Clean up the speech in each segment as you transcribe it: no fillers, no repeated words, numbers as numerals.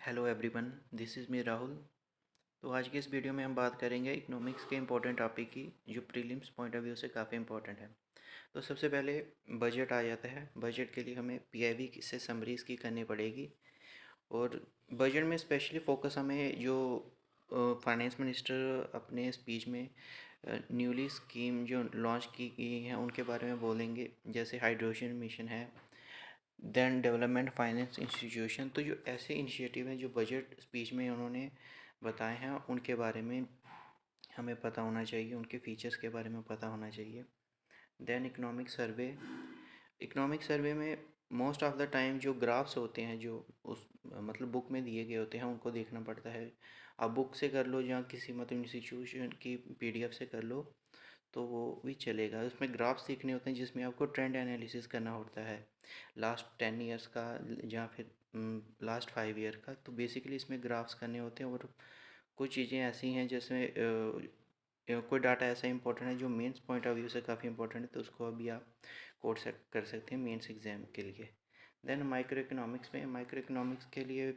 Hello everyone, this is me Rahul. तो आज की इस वीडियो में हम बात करेंगे इकोनॉमिक्स के इम्पोर्टेंट टॉपिक की, जो प्रीलिम्स पॉइंट ऑफ व्यू से काफ़ी इम्पोर्टेंट है। तो सबसे पहले बजट आ जाता है। बजट के लिए हमें पीआईबी से समरी इसकी करनी पड़ेगी। और बजट में स्पेशली फोकस हमें जो फाइनेंस मिनिस्टर अपने स्पीच में न्यूली स्कीम जो लॉन्च की गई हैं उनके बारे में बोलेंगे, जैसे हाइड्रोजन मिशन है, देन डेवलपमेंट फाइनेंस इंस्टीट्यूशन। तो जो ऐसे इनिशिएटिव हैं जो बजट स्पीच में उन्होंने बताए हैं उनके बारे में हमें पता होना चाहिए, उनके फीचर्स के बारे में पता होना चाहिए। देन इकोनॉमिक सर्वे में मोस्ट ऑफ द टाइम जो ग्राफ्स होते हैं जो उस मतलब बुक में दिए गए होते हैं उनको देखना पड़ता है। आप बुक से कर लो या किसी मतलब इंस्टीट्यूशन की पीडीएफ से कर लो तो वो भी चलेगा। उसमें ग्राफ्स सीखने होते हैं जिसमें आपको ट्रेंड एनालिसिस करना होता है लास्ट 10 ईयर्स का या फिर लास्ट 5 ईयर का। तो बेसिकली इसमें ग्राफ्स करने होते हैं। और कुछ चीज़ें ऐसी हैं जिसमें कोई डाटा ऐसा इंपॉर्टेंट है जो मेंस पॉइंट ऑफ व्यू से काफ़ी इंपॉर्टेंट है, तो उसको अभी आप कोड कर सकते हैं मेंस एग्ज़ाम के लिए। देन माइक्रो इकोनॉमिक्स के लिए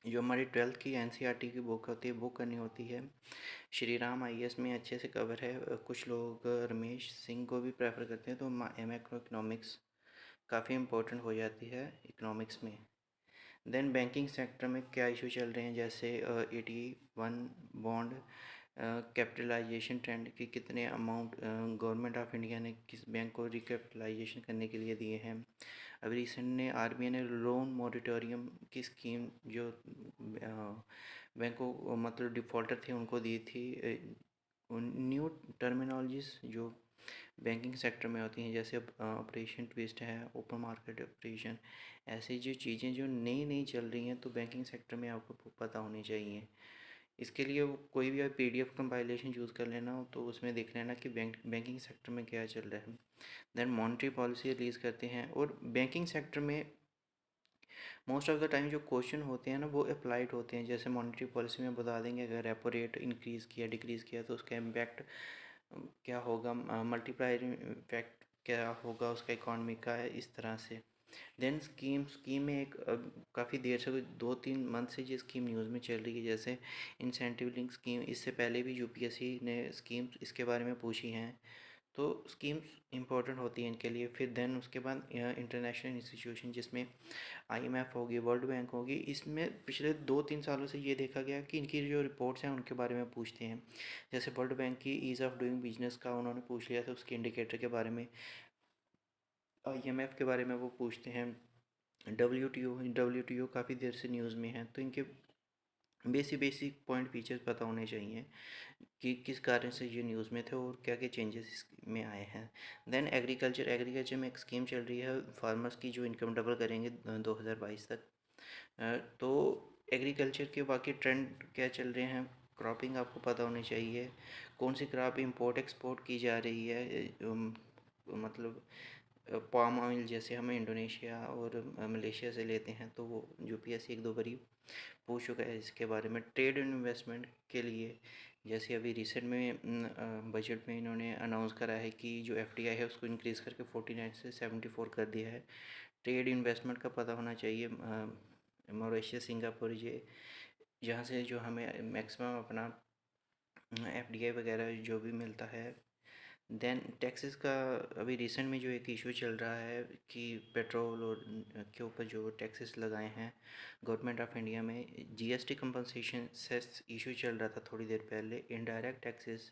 जो हमारी 12th की एनसीईआरटी की बुक होती है वो करनी होती है। श्री राम आईएएस में अच्छे से कवर है। कुछ लोग रमेश सिंह को भी प्रेफर करते हैं, तो मैक्रो इकोनॉमिक्स काफ़ी इम्पोर्टेंट हो जाती है इकोनॉमिक्स में। देन बैंकिंग सेक्टर में क्या इशू चल रहे हैं, जैसे 81 बॉन्ड कैपिटलाइजेशन ट्रेंड की कितने अमाउंट गवर्नमेंट ऑफ इंडिया ने किस बैंक को रिकैपिटलाइजेशन करने के लिए दिए हैं। अभी रिसेंट ने आरबीआई ने लोन मॉरिटोरियम की स्कीम जो बैंक को मतलब डिफ़ॉल्टर थे उनको दी थी। न्यू टर्मिनोलॉजीज जो बैंकिंग सेक्टर में होती हैं, जैसे ऑपरेशन ट्विस्ट है, ओपन मार्केट ऑपरेशन, ऐसी जो चीज़ें जो नई नई चल रही हैं तो बैंकिंग सेक्टर में आपको पता होनी चाहिए। इसके लिए वो कोई भी आप पीडीएफ कंपाइलेशन यूज़ कर लेना हो तो उसमें देख लेना कि बैंकिंग सेक्टर में क्या चल रहा है। देन मॉनेटरी पॉलिसी रिलीज़ करते हैं। और बैंकिंग सेक्टर में मोस्ट ऑफ द टाइम जो क्वेश्चन होते हैं ना वो अप्लाइड होते हैं। जैसे मॉनेटरी पॉलिसी में बता देंगे अगर रेपो रेट इंक्रीज़ किया डिक्रीज़ किया तो उसका इम्पैक्ट क्या होगा, मल्टीप्लायर इफेक्ट क्या होगा उसका इकॉनमी का है, इस तरह से। देन स्कीम में एक काफ़ी देर से 2-3 मंथ से ये स्कीम न्यूज़ में चल रही है, जैसे इंसेंटिव लिंक स्कीम। इससे पहले भी यूपीएससी ने स्कीम्स इसके बारे में पूछी हैं, तो स्कीम्स इंपॉर्टेंट होती हैं इनके लिए। फिर देन उसके बाद इंटरनेशनल इंस्टीट्यूशन जिसमें आईएमएफ होगी, वर्ल्ड बैंक होगी। इसमें पिछले 2-3 सालों से ये देखा गया कि इनकी जो रिपोर्ट्स हैं उनके बारे में पूछते हैं। जैसे वर्ल्ड बैंक की ईज़ ऑफ डूइंग बिजनेस का उन्होंने पूछ लिया था, उसके इंडिकेटर के बारे में। आईएमएफ के बारे में वो पूछते हैं। डब्ल्यूटीओ काफ़ी देर से न्यूज़ में है, तो इनके बेसिक पॉइंट फीचर्स पता होने चाहिए कि किस कारण से ये न्यूज़ में थे और क्या क्या चेंजेस इसमें आए हैं। देन एग्रीकल्चर में एक स्कीम चल रही है फार्मर्स की जो इनकम डबल करेंगे 2022 तक। तो एग्रीकल्चर के बाकी ट्रेंड क्या चल रहे हैं, क्रॉपिंग आपको पता होनी चाहिए, कौन सी क्रॉप इंपोर्ट एक्सपोर्ट की जा रही है। मतलब पाम ऑयल जैसे हमें इंडोनेशिया और मलेशिया से लेते हैं, तो वो यूपीएससी एक दो बारी पूछ चुका है इसके बारे में। ट्रेड एंड इन्वेस्टमेंट के लिए जैसे अभी रिसेंट में बजट में इन्होंने अनाउंस करा है कि जो एफडीआई है उसको इंक्रीज़ करके 49 से 74 कर दिया है। ट्रेड इन्वेस्टमेंट का पता होना चाहिए। मॉरिशस, सिंगापुर, ये जहाँ से जो हमें मैक्सिमम अपना एफडीआई वगैरह जो भी मिलता है। देन टैक्सेस का अभी रिसेंट में जो एक इशू चल रहा है कि पेट्रोल और के ऊपर जो टैक्सेस लगाए हैं गवर्नमेंट ऑफ इंडिया में, जीएसटी कंपनसेशन सेस इशू चल रहा था थोड़ी देर पहले इनडायरेक्ट टैक्सेस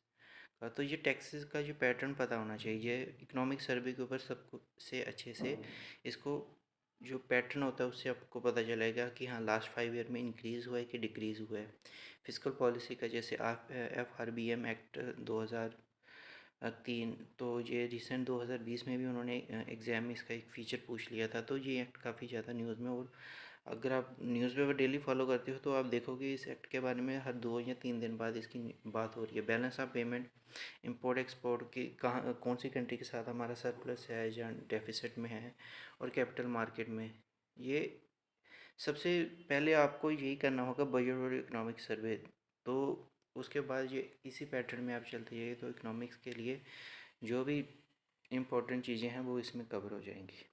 का। तो ये टैक्सेस का जो पैटर्न पता होना चाहिए। इकोनॉमिक सर्वे के ऊपर सबको से अच्छे से इसको जो पैटर्न होता है उससे आपको पता चलेगा कि हाँ लास्ट 5 ईयर में इंक्रीज़ हुआ है कि डिक्रीज़ हुआ है। फिजिकल पॉलिसी का जैसे FRBM एक्ट 2003, तो ये रिसेंट 2020 में भी उन्होंने एग्ज़ाम में इसका एक फ़ीचर पूछ लिया था। तो ये एक्ट काफ़ी ज़्यादा न्यूज़ में। और अगर आप न्यूज़पेपर डेली फॉलो करते हो तो आप देखोगे इस एक्ट के बारे में हर 2 या 3 दिन बाद इसकी बात हो रही है। Balance of payment, import export की कहाँ कौन सी कंट्री के साथ हमारा सरप्लस है या डेफिसिट में है, और कैपिटल मार्केट में। ये सबसे पहले आपको यही करना होगा बजट और इकोनॉमिक सर्वे। तो उसके बाद ये इसी पैटर्न में आप चलते जाइए तो इकोनॉमिक्स के लिए जो भी इम्पोर्टेंट चीज़ें हैं वो इसमें कवर हो जाएंगी।